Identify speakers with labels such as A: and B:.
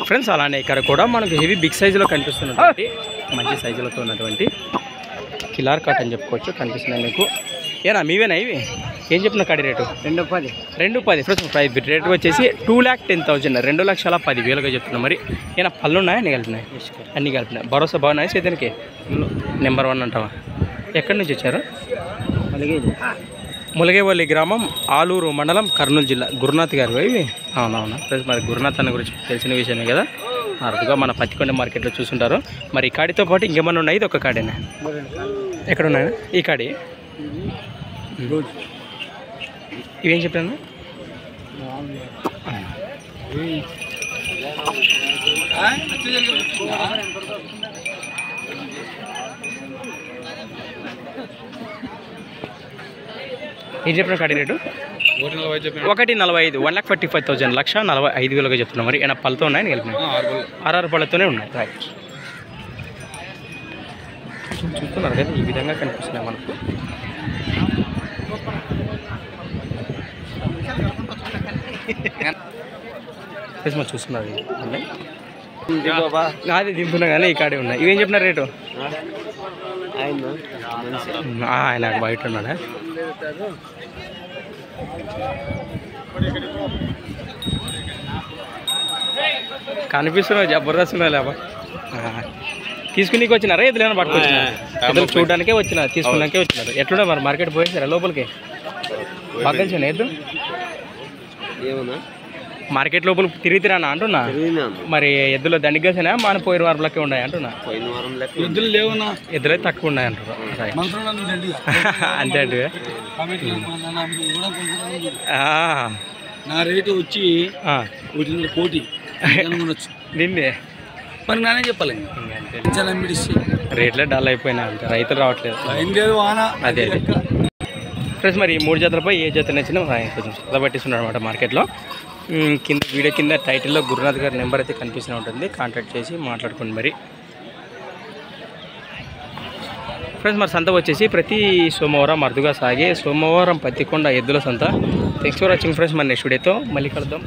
A: Friends అలానే ఇక్కడ కూడా మనకు హెవీ బిగ్ సైజులో కనిపిస్తున్నటువంటి మంచి సైజులతో ఉన్నటువంటి కిలార్ కట్ అని చెప్పుకోవచ్చు కనిపిస్తున్నాయి మీకు. ఏనా మీవేనా ఇవి? ఏం చెప్పిన కాడి రేటు? 210. ఫ్రెండ్స్ ప్రైస్ రేటు వచ్చేసి 2,10,000, 2,10,000గా చెప్తున్నాం. మరి ఏనా పళ్ళు ఉన్నాయా? అన్నీ కలిపినాయి? అన్నీ కలిపినాయి. భరోసా బాగున్నాయి చేతనికి? నెంబర్ 1 అంటావా? ఎక్కడి నుంచి వచ్చారు? ములగేవల్లి గ్రామం, ఆలూరు మండలం, కర్నూలు జిల్లా. గురునాథ్ గారు ఇవి? అవునవునా ఫ్రెండ్స్. మరి గురునాథ్ అన్న గురించి తెలిసిన విషయమే కదా. అరుదుగా మన పత్తికొండ మార్కెట్లో చూసుంటారు. మరి ఈ కాడితో పాటు ఇంకేమన్నా ఉన్నాయి? ఇది ఒక కాడేనా? ఎక్కడ ఉన్నాయా ఈ కాడి? ఇవేం చెప్పాను? ఏం చెప్పిన కాడి రేటు? 1,45,000, 1,45,000, 1,45,000గా చెప్తున్నాం. మరి ఏమైనా పళ్ళతో ఉన్నాయని కలిపినాయి? 6 పళ్ళతోనే ఉన్నాయి. రైట్. చూస్తున్నారు కదా ఈ విధంగా కనిపిస్తున్నాయి మనకు. మనం చూస్తున్నారు అది దింపున్నా కానీ ఈ కాడే ఉన్నాయి. ఇవేం చెప్పినారు రేటు? ఆయన బయట ఉన్నాడా? కనిపిస్తున్నావు జబర్దస్త్ లేబా. తీసుకునేకి వచ్చినారా? ఎదురైనా పట్టుకొచ్చినారు? ఎదురు చూడడానికే వచ్చినారు, తీసుకున్నాకే వచ్చినారు. ఎట్లున్నా మరి మార్కెట్ పోయేసారా లోపలికి? బాగా తెలిసిన ఎద్దు మార్కెట్ లోపల తిరిగిరానా అంటున్నా. మరి ఎద్దులో దండిగాసేనా మన పోయిన వారంలోకే ఉన్నాయి అంటున్నా? ఎద్దులు లేవునా? ఎద్దులు అయితే తక్కువ ఉన్నాయి అంటారు. అంతే అంటే
B: నా రేటు వచ్చి కోటి
A: నిన్నే
B: మరి నానే చెప్పాలి.
A: రేట్లే డల్ అయిపోయినా అంతే, రైతులు రావట్లేదు. అదే అదే ఫ్రెండ్స్. మరి ఈ 3 జతలపై ఏ జత నచ్చినా కొంచెం సరదా పట్టిస్తున్నాడు అనమాట మార్కెట్లో. కింద వీడియో కింద టైటిల్లో గురునాథ్ గారి నెంబర్ అయితే కనిపిస్తూనే ఉంటుంది, కాంటాక్ట్ చేసి మాట్లాడుకోండి. మరి ఫ్రెండ్స్ మరి సంత వచ్చేసి ప్రతి సోమవారం అరుదుగా సాగే సోమవారం పత్తికొండ ఎద్దుల సంత. Thanks for watching friends. మరి నెక్స్ట్ వీడియోతో మళ్ళీ కలుద్దాం.